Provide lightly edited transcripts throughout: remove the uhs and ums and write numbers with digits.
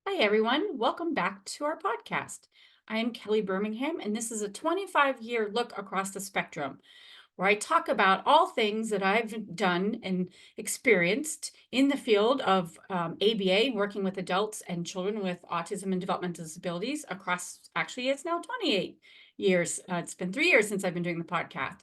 Hi, everyone. Welcome back to our podcast. I am Kelly Birmingham, and this is a 25-year look across the spectrum where I talk about all things that I've done and experienced in the field of ABA, working with adults and children with autism and developmental disabilities across, actually, it's now 28 years. It's been 3 years since I've been doing the podcast.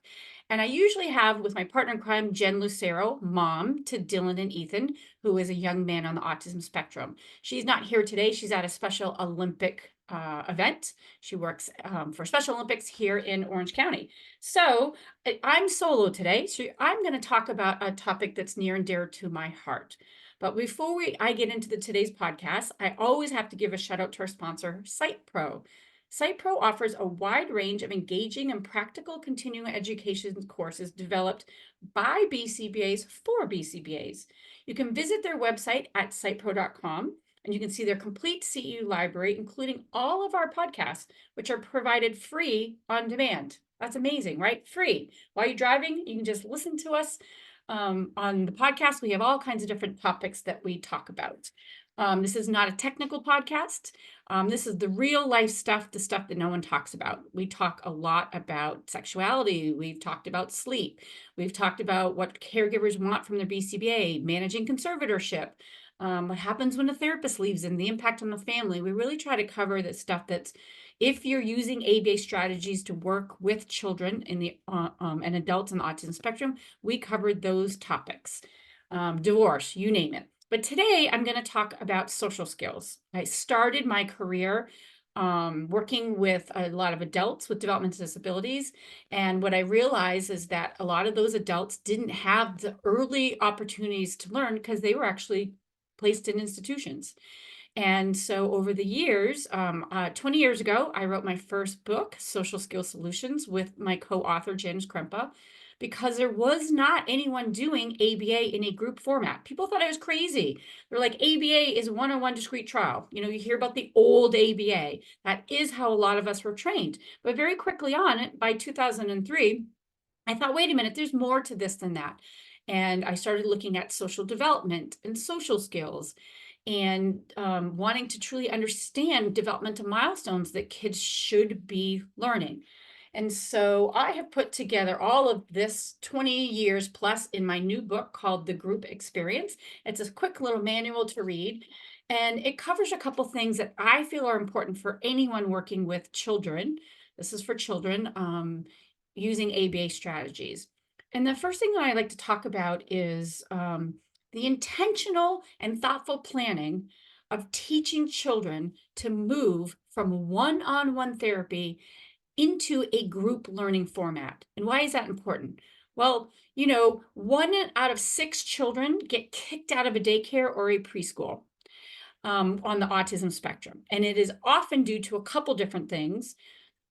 And I usually have with my partner in crime, Jen Lucero, mom to Dylan and Ethan, who is a young man on the autism spectrum. She's not here today. She's at a Special Olympic event. She works for Special Olympics here in Orange County. So I'm solo today, so I'm going to talk about a topic that's near and dear to my heart. But before I get into today's podcast, I always have to give a shout out to our sponsor, Cite Pro. Cite Pro offers a wide range of engaging and practical continuing education courses developed by BCBAs for BCBAs. You can visit their website at citepro.com and you can see their complete CEU library, including all of our podcasts, which are provided free on demand. That's amazing, right? Free. While you're driving, you can just listen to us on the podcast. We have all kinds of different topics that we talk about. This is not a technical podcast. This is the real life stuff, the stuff that no one talks about. We talk a lot about sexuality. We've talked about sleep. We've talked about what caregivers want from their BCBA, managing conservatorship, what happens when a therapist leaves and the impact on the family. We really try to cover the stuff that's, if you're using ABA strategies to work with children in the and adults on the autism spectrum, we covered those topics. Divorce, you name it. But today I'm going to talk about social skills. I started my career working with a lot of adults with developmental disabilities. And what I realized is that a lot of those adults didn't have the early opportunities to learn because they were actually placed in institutions. And so over the years, 20 years ago, I wrote my first book, Social Skill Solutions, with my co-author, Janice Krempa, because there was not anyone doing ABA in a group format. People thought I was crazy. They're like, ABA is one-on-one discrete trial. You know, you hear about the old ABA. That is how a lot of us were trained. But very quickly on, by 2003, I thought, wait a minute, there's more to this than that. And I started looking at social development and social skills and wanting to truly understand developmental milestones that kids should be learning. And so I have put together all of this 20 years plus in my new book called The Group Experience. It's a quick little manual to read, and it covers a couple things that I feel are important for anyone working with children. This is for children using ABA strategies. And the first thing that I like to talk about is the intentional and thoughtful planning of teaching children to move from one-on-one therapy into a group learning format. And why is that important? Well, you know, 1 out of 6 children get kicked out of a daycare or a preschool on the autism spectrum. And it is often due to a couple different things.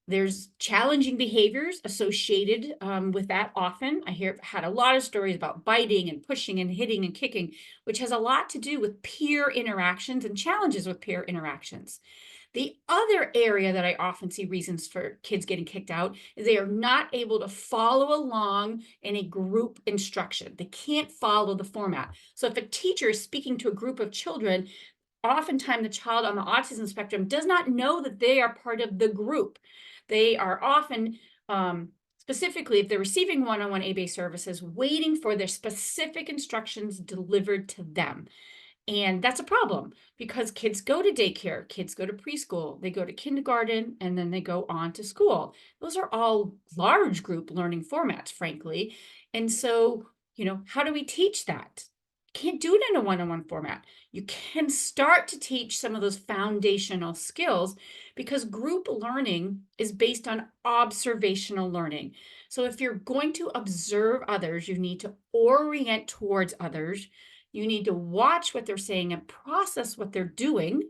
There's challenging behaviors associated with that often. I had a lot of stories about biting and pushing and hitting and kicking, which has a lot to do with peer interactions and challenges with peer interactions. The other area that I often see reasons for kids getting kicked out is they are not able to follow along in a group instruction. They can't follow the format. So if a teacher is speaking to a group of children, oftentimes the child on the autism spectrum does not know that they are part of the group. They are often, specifically if they're receiving one-on-one ABA services, waiting for their specific instructions delivered to them. And that's a problem because kids go to daycare, kids go to preschool, they go to kindergarten, and then they go on to school. Those are all large group learning formats, frankly. And so, you know, how do we teach that? Can't do it in a one-on-one format. You can start to teach some of those foundational skills because group learning is based on observational learning. So if you're going to observe others, you need to orient towards others. You need to watch what they're saying and process what they're doing,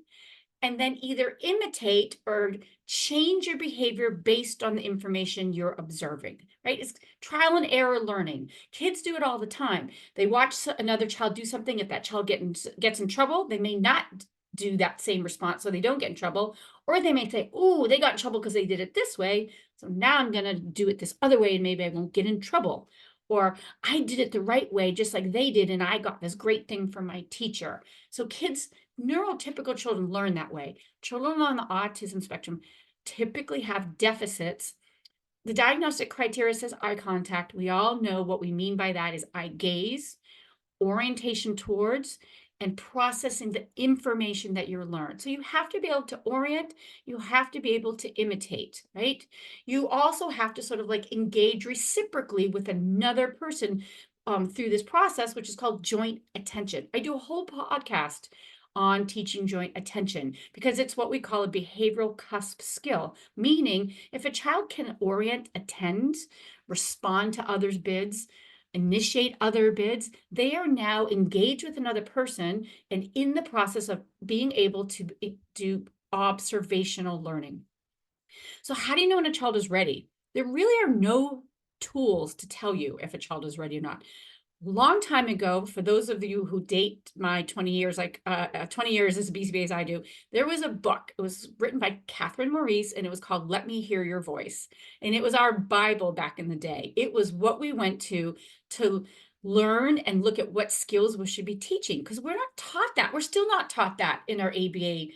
and then either imitate or change your behavior based on the information you're observing, right? It's trial and error learning. Kids do it all the time. They watch another child do something. If that child gets in trouble, they may not do that same response so they don't get in trouble. Or they may say, oh, they got in trouble because they did it this way. So now I'm going to do it this other way and maybe I won't get in trouble. or I did it the right way, just like they did, and I got this great thing from my teacher. So kids, neurotypical children learn that way. Children on the autism spectrum typically have deficits. The diagnostic criteria says eye contact. We all know what we mean by that is eye gaze, orientation towards, and processing the information that you're learned. So you have to be able to orient, you have to be able to imitate, right? You also have to sort of like engage reciprocally with another person through this process, which is called joint attention. I do a whole podcast on teaching joint attention because it's what we call a behavioral cusp skill, meaning if a child can orient, attend, respond to others' bids, initiate other bids, they are now engaged with another person and in the process of being able to do observational learning. So how do you know when a child is ready? There really are no tools to tell you if a child is ready or not. Long time ago, for those of you who date my 20 years, like 20 years as BCBA as I do, there was a book. It was written by Catherine Maurice, and it was called Let Me Hear Your Voice. And it was our Bible back in the day. It was what we went to learn and look at what skills we should be teaching, because we're not taught that. We're still not taught that in our ABA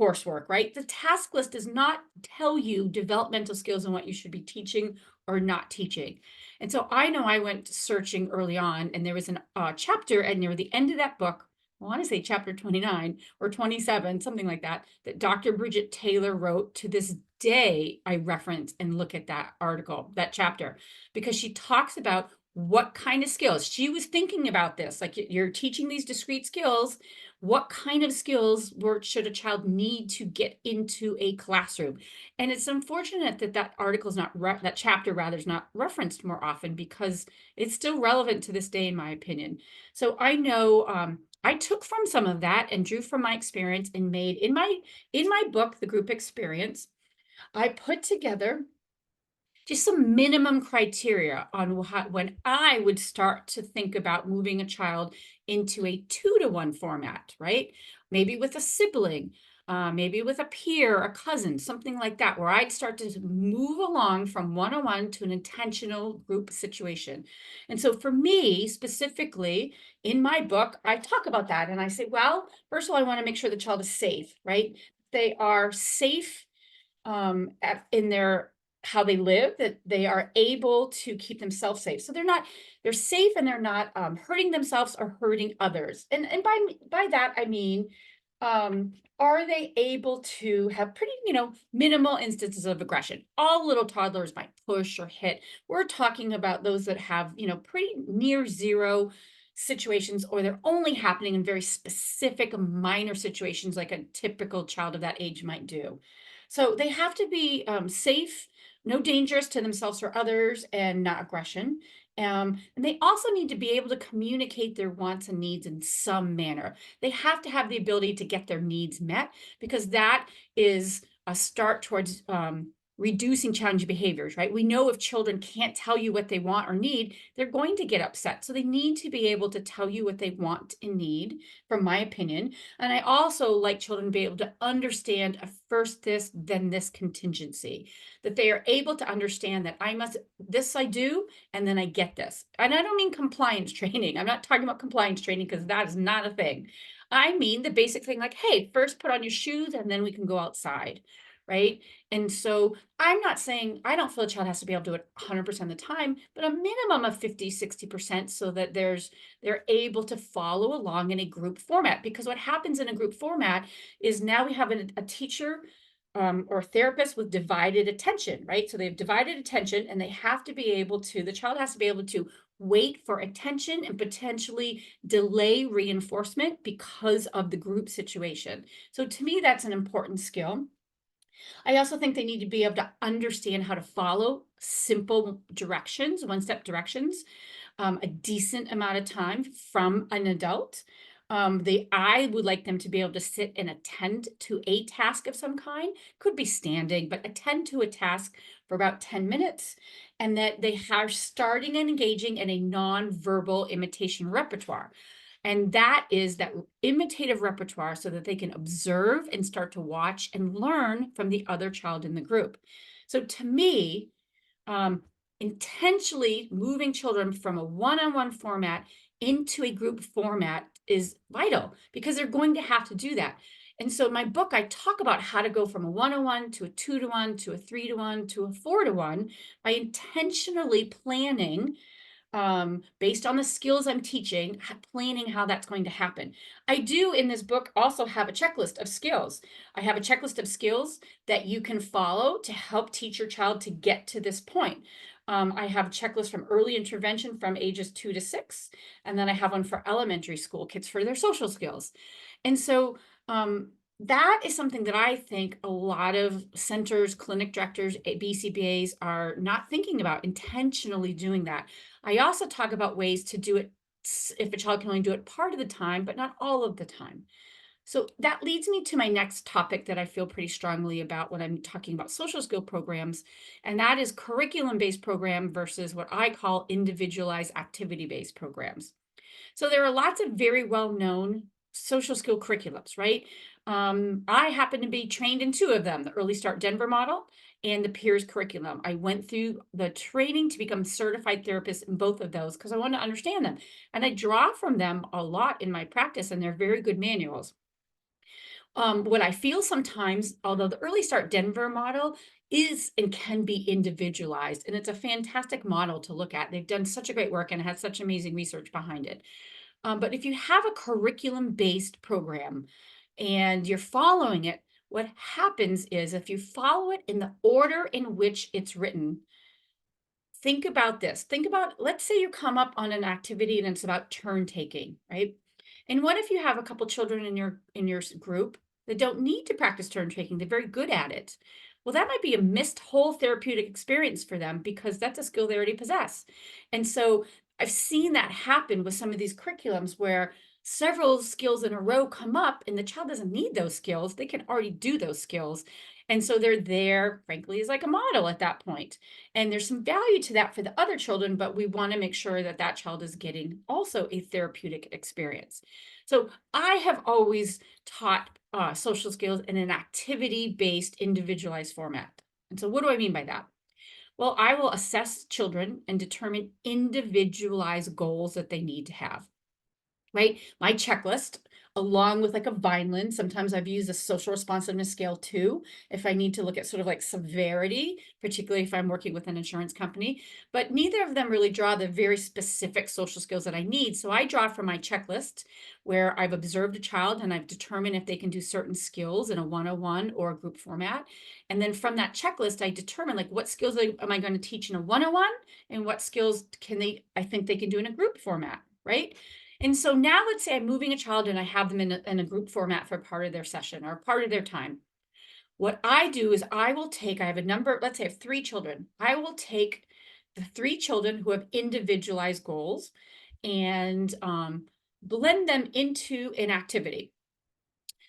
coursework, right? The task list does not tell you developmental skills and what you should be teaching or not teaching. And so I know I went searching early on, and there was a chapter and near the end of that book, I want to say chapter 29 or 27, something like that, that Dr. Bridget Taylor wrote. To this day, I reference and look at that article, that chapter, because she talks about what kind of skills. She was thinking about this, like you're teaching these discrete skills. What kind of skills should a child need to get into a classroom? And it's unfortunate that that article is not, that chapter rather is not referenced more often, because it's still relevant to this day, in my opinion. So I know I took from some of that and drew from my experience and made in my book, The Group Experience, I put together just some minimum criteria on when I would start to think about moving a child into a 2-to-1 format, right? Maybe with a sibling, maybe with a peer, a cousin, something like that, where I'd start to move along from one-on-one to an intentional group situation. And so for me, specifically in my book, I talk about that and I say, well, first of all, I want to make sure the child is safe, right? They are safe in their how they live, that they are able to keep themselves safe. So they're safe and they're not hurting themselves or hurting others. And by that, I mean, are they able to have pretty, minimal instances of aggression? All little toddlers might push or hit. We're talking about those that have, pretty near zero situations, or they're only happening in very specific minor situations like a typical child of that age might do. So they have to be safe, no dangerous to themselves or others, and not aggression. And they also need to be able to communicate their wants and needs in some manner. They have to have the ability to get their needs met, because that is a start towards reducing challenging behaviors, right? We know if children can't tell you what they want or need, they're going to get upset. So they need to be able to tell you what they want and need, from my opinion. And I also like children to be able to understand a first this, then this contingency, that they are able to understand that this I do, and then I get this. And I don't mean compliance training. I'm not talking about compliance training, because that is not a thing. I mean the basic thing like, hey, first put on your shoes and then we can go outside, right? And so I'm not saying, I don't feel a child has to be able to do it 100% of the time, but a minimum of 50, 60%, so that they're able to follow along in a group format. Because what happens in a group format is now we have a teacher or therapist with divided attention, right? So they have divided attention, and they have to be able to, the child has to be able to wait for attention and potentially delay reinforcement because of the group situation. So to me, that's an important skill. I also think they need to be able to understand how to follow simple directions, one-step directions, a decent amount of time from an adult. I would like them to be able to sit and attend to a task of some kind, could be standing, but attend to a task for about 10 minutes, and that they are starting and engaging in a non-verbal imitation repertoire. And that is that imitative repertoire, so that they can observe and start to watch and learn from the other child in the group. So to me, intentionally moving children from a one-on-one format into a group format is vital because they're going to have to do that. And so in my book, I talk about how to go from a one-on-one to a two-to-one to a three-to-one to a four-to-one by intentionally planning, based on the skills I'm teaching, planning how that's going to happen. I do in this book also have a checklist of skills. I have a checklist of skills that you can follow to help teach your child to get to this point. I have a checklist from early intervention from ages 2 to 6, and then I have one for elementary school kids for their social skills. And so that is something that I think a lot of centers, clinic directors, BCBAs are not thinking about, intentionally doing that. I also talk about ways to do it if a child can only do it part of the time, but not all of the time. So that leads me to my next topic that I feel pretty strongly about when I'm talking about social skill programs, and that is curriculum-based program versus what I call individualized activity-based programs. So there are lots of very well-known social skill curriculums, right? I happen to be trained in two of them, the Early Start Denver model and the peers curriculum. I went through the training to become certified therapist in both of those because I want to understand them. And I draw from them a lot in my practice, and they're very good manuals. What I feel sometimes, although the Early Start Denver model is and can be individualized, and it's a fantastic model to look at. They've done such a great work and has such amazing research behind it. But if you have a curriculum-based program and you're following it, what happens is if you follow it in the order in which it's written, think about this. Think about, let's say you come up on an activity and it's about turn taking, right? And what if you have a couple children in your group that don't need to practice turn taking? They're very good at it. Well, that might be a missed whole therapeutic experience for them because that's a skill they already possess. And so I've seen that happen with some of these curriculums where several skills in a row come up and the child doesn't need those skills. They can already do those skills. And so they're there, frankly, as like a model at that point. And there's some value to that for the other children, but we want to make sure that that child is getting also a therapeutic experience. So I have always taught social skills in an activity-based, individualized format. And so what do I mean by that? Well, I will assess children and determine individualized goals that they need to have, right? My checklist, along with like a Vineland. Sometimes I've used a social responsiveness scale too, if I need to look at sort of like severity, particularly if I'm working with an insurance company. But neither of them really draw the very specific social skills that I need. So I draw from my checklist where I've observed a child and I've determined if they can do certain skills in a one-on-one or a group format. And then from that checklist, I determine like what skills am I going to teach in a one-on-one and what skills I think they can do in a group format, right? And so now let's say I'm moving a child and I have them in a group format for part of their session or part of their time. What I do is I have a number, let's say I have 3 children. I will take the 3 children who have individualized goals and blend them into an activity.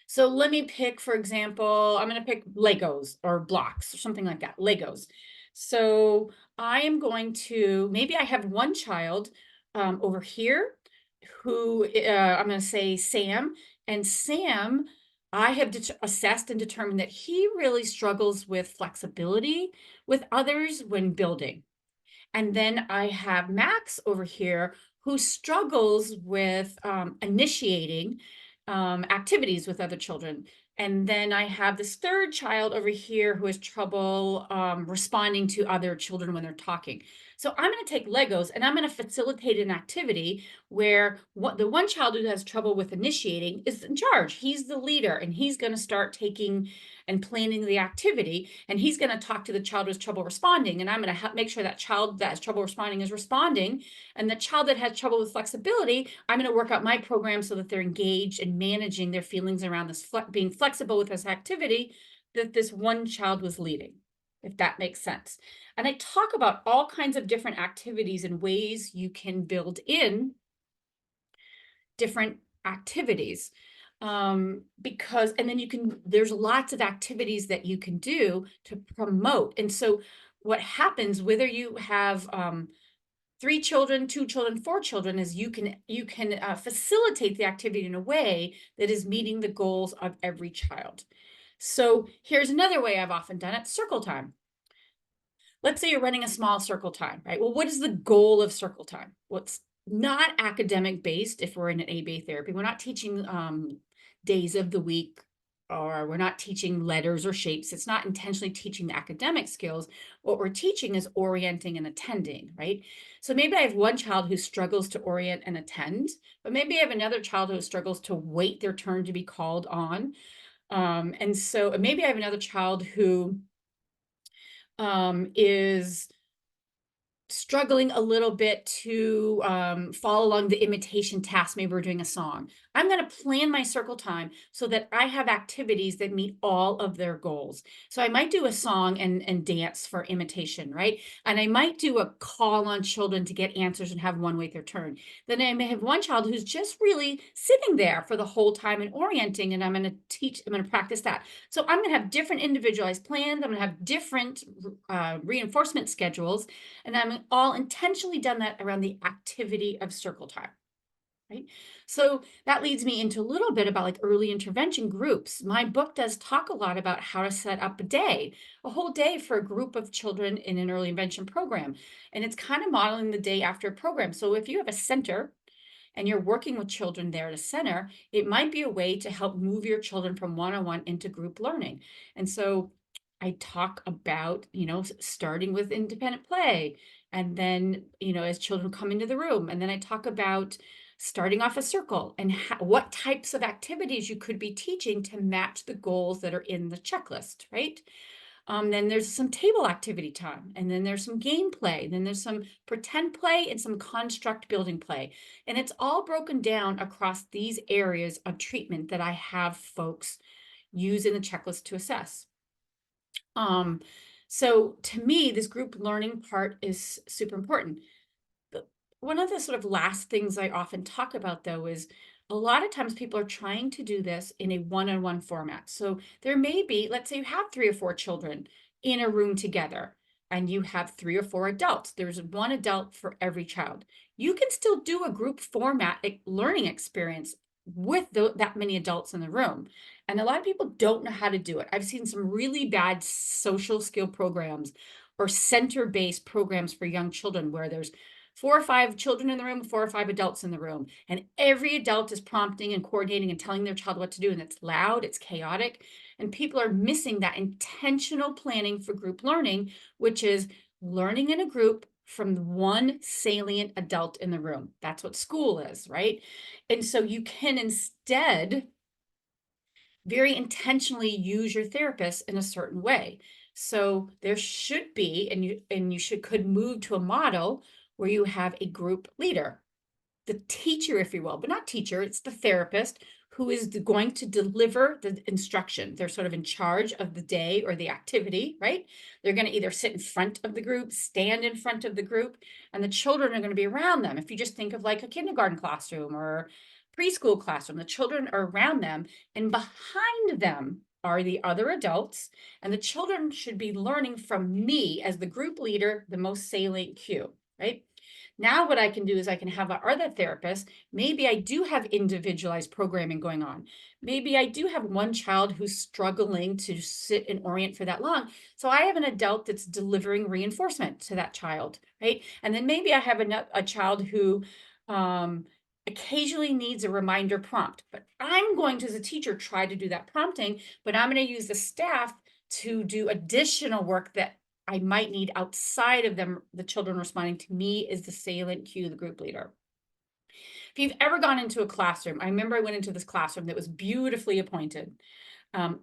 So let me pick, for example, I'm going to pick Legos or blocks or something like that, Legos. So I am going to, maybe I have one child over here who I'm going to say Sam. And Sam, I have assessed and determined that he really struggles with flexibility with others when building. And then I have Max over here who struggles with initiating activities with other children. And then I have this third child over here who has trouble responding to other children when they're talking. So I'm going to take Legos and I'm going to facilitate an activity where the one child who has trouble with initiating is in charge. He's the leader and he's going to start taking and planning the activity. And he's going to talk to the child who has trouble responding. And I'm going to make sure that child that has trouble responding is responding. And the child that has trouble with flexibility, I'm going to work out my program so that they're engaged and managing their feelings around this being flexible with this activity that this one child was leading, if that makes sense. And I talk about all kinds of different activities and ways you can build in different activities because and then there's lots of activities that you can do to promote. And so what happens whether you have 3 children, 2 children, 4 children is you can facilitate the activity in a way that is meeting the goals of every child. So here's another way I've often done it: circle time. let's say you're running a small circle time, right? Well, what is the goal of circle time? Well, it's not academic based if we're in an ABA therapy. We're not teaching days of the week, or we're not teaching letters or shapes. It's not intentionally teaching the academic skills. What we're teaching is orienting and attending, right? So maybe I have one child who struggles to orient and attend, but maybe I have another child who struggles to wait their turn to be called on. And so maybe I have another child who is struggling a little bit to follow along the imitation task. Maybe we're doing a song. I'm going to plan my circle time so that I have activities that meet all of their goals. So I might do a song and dance for imitation, right? And I might do a call on children to get answers and have one wait their turn. Then I may have one child who's just really sitting there for the whole time and orienting, and I'm going to practice that. So I'm going to have different individualized plans. I'm going to have different reinforcement schedules, and I'm all intentionally done that around the activity of circle time, right? So that leads me into a little bit about like early intervention groups. My book does talk a lot about how to set up a whole day for a group of children in an early intervention program. And it's kind of modeling the day after a program. So if you have a center and you're working with children there at a center, it might be a way to help move your children from one-on-one into group learning. And so I talk about, starting with independent play, and then, as children come into the room, and then I talk about starting off a circle and what types of activities you could be teaching to match the goals that are in the checklist, right? Then there's some table activity time, and then there's some game play, then there's some pretend play and some construct building play. And it's all broken down across these areas of treatment that I have folks use in the checklist to assess. So to me, this group learning part is super important. One of the sort of last things I often talk about, though, is a lot of times people are trying to do this in a one-on-one format. So there may be, let's say you have 3 or 4 children in a room together, and you have 3 or 4 adults. There's one adult for every child. You can still do a group format learning experience with that many adults in the room. And a lot of people don't know how to do it. I've seen some really bad social skill programs or center-based programs for young children where there's 4 or 5 children in the room, 4 or 5 adults in the room, and every adult is prompting and coordinating and telling their child what to do, and it's loud, it's chaotic, and people are missing that intentional planning for group learning, which is learning in a group from one salient adult in the room. That's what school is, right? And so you can instead very intentionally use your therapist in a certain way. So there should be, and you could move to a model where you have a group leader, the teacher, if you will, but not teacher, it's the therapist who is going to deliver the instruction. They're sort of in charge of the day or the activity, right? They're going to either sit in front of the group, stand in front of the group, and the children are going to be around them. If you just think of like a kindergarten classroom or preschool classroom, the children are around them, and behind them are the other adults, and the children should be learning from me as the group leader, the most salient cue, right? Now what I can do is I can have our other therapist. Maybe I do have individualized programming going on. Maybe I do have one child who's struggling to sit and orient for that long. So I have an adult that's delivering reinforcement to that child, right? And then maybe I have a child who occasionally needs a reminder prompt, but I'm going to, as a teacher, try to do that prompting, but I'm going to use the staff to do additional work that I might need outside of them, the children responding to me is the salient cue, the group leader. If you've ever gone into a classroom, I remember I went into this classroom that was beautifully appointed,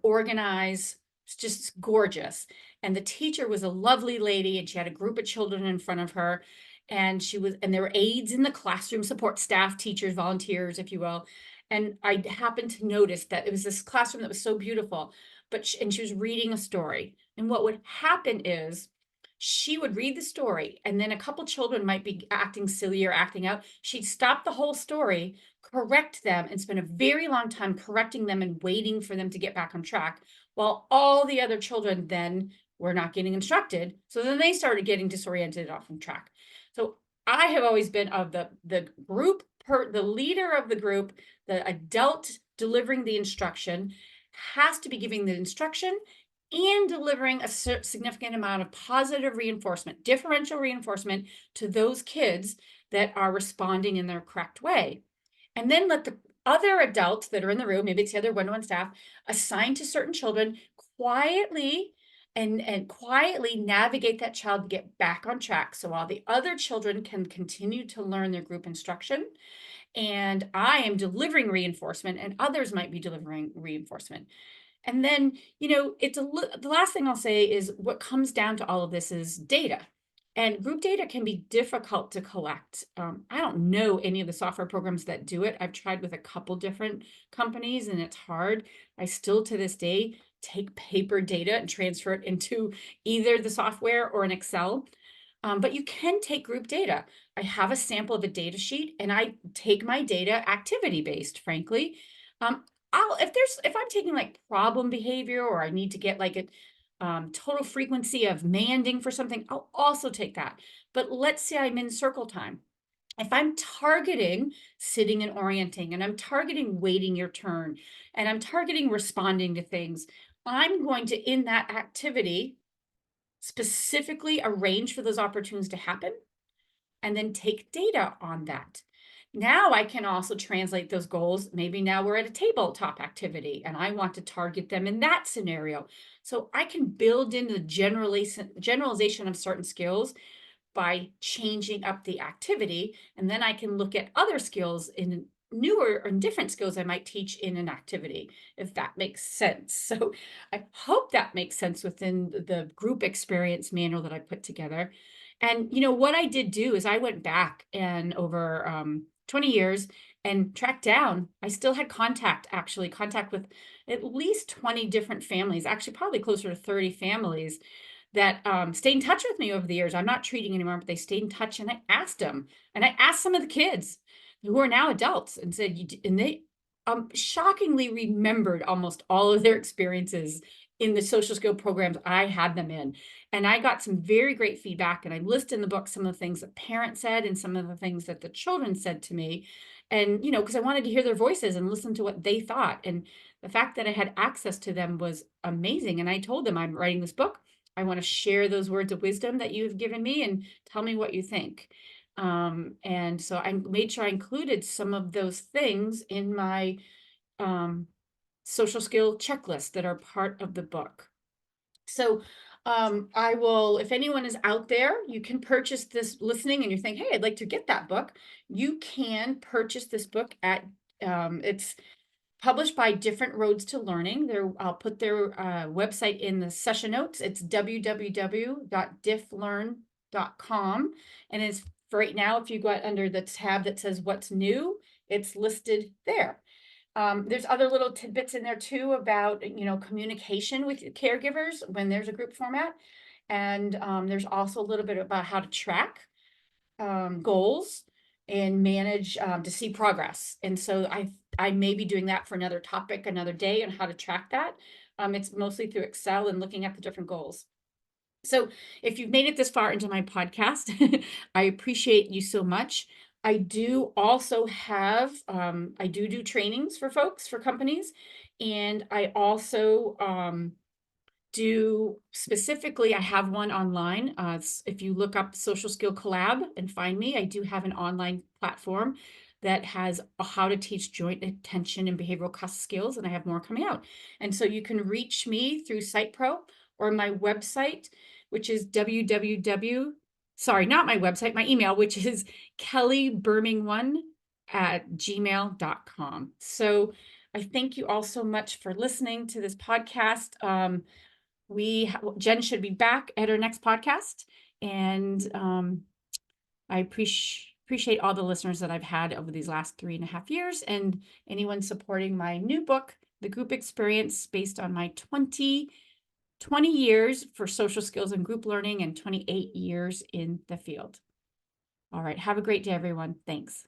organized, just gorgeous. And the teacher was a lovely lady, and she had a group of children in front of her. And there were aides in the classroom, support staff, teachers, volunteers, if you will. And I happened to notice that it was this classroom that was so beautiful, and she was reading a story. And what would happen is she would read the story, and then a couple children might be acting silly or acting out. She'd stop the whole story, correct them, and spend a very long time correcting them and waiting for them to get back on track, while all the other children then were not getting instructed. So then they started getting disoriented off on track. So I have always been of the group, the leader of the group, the adult delivering the instruction has to be giving the instruction and delivering a significant amount of positive reinforcement, differential reinforcement to those kids that are responding in their correct way. And then let the other adults that are in the room, maybe it's the other one-to-one staff, assigned to certain children, quietly and quietly navigate that child to get back on track. So while the other children can continue to learn their group instruction, and I am delivering reinforcement, and others might be delivering reinforcement. And then, it's the last thing I'll say is what comes down to all of this is data. And group data can be difficult to collect. I don't know any of the software programs that do it. I've tried with a couple different companies and it's hard. I still to this day take paper data and transfer it into either the software or an Excel. But you can take group data. I have a sample of a data sheet and I take my data activity based, frankly. Um, if I'm taking like problem behavior or I need to get like a total frequency of manding for something, I'll also take that. But let's say I'm in circle time. If I'm targeting sitting and orienting, and I'm targeting waiting your turn, and I'm targeting responding to things, I'm going to, in that activity, specifically arrange for those opportunities to happen and then take data on that. Now I can also translate those goals. Maybe now we're at a tabletop activity and I want to target them in that scenario. So I can build in the generalization of certain skills by changing up the activity. And then I can look at other skills in newer and different skills I might teach in an activity, if that makes sense. So I hope that makes sense within the group experience manual that I put together. And what I did do is I went back and over 20 years and tracked down. I still had contact with at least 20 different families, actually probably closer to 30 families that stayed in touch with me over the years. I'm not treating anymore, but they stayed in touch. And I asked them, and I asked some of the kids who are now adults and said, and they shockingly remembered almost all of their experiences in the social skill programs I had them in. And I got some very great feedback. And I list in the book some of the things that parents said and some of the things that the children said to me. And, because I wanted to hear their voices and listen to what they thought. And the fact that I had access to them was amazing. And I told them, I'm writing this book. I want to share those words of wisdom that you've given me and tell me what you think. And so I made sure I included some of those things in my social skill checklist that are part of the book. So I will, if anyone is out there, you can purchase this listening and you're thinking, hey, I'd like to get that book. You can purchase this book at, it's published by Different Roads to Learning. I'll put their website in the session notes. It's www.difflearn.com. And it's for right now, if you go under the tab that says what's new, it's listed there. There's other little tidbits in there too about, communication with caregivers when there's a group format. And there's also a little bit about how to track goals and manage to see progress. And so I may be doing that for another topic, another day, and how to track that. It's mostly through Excel and looking at the different goals. So if you've made it this far into my podcast, I appreciate you so much. I do also have, I do trainings for folks, for companies, and I also do specifically, I have one online. If you look up Social Skill Collab and find me, I do have an online platform that has how to teach joint attention and behavioral skills, and I have more coming out. And so you can reach me through Cite Pro or my website, which is sorry, not my website, my email, which is kellybirming1@gmail.com. So I thank you all so much for listening to this podcast. Jen should be back at her next podcast, and I appreciate all the listeners that I've had over these last 3.5 years, and anyone supporting my new book, The Group Experience, based on my 20 years for social skills and group learning and 28 years in the field. All right, have a great day, everyone. Thanks.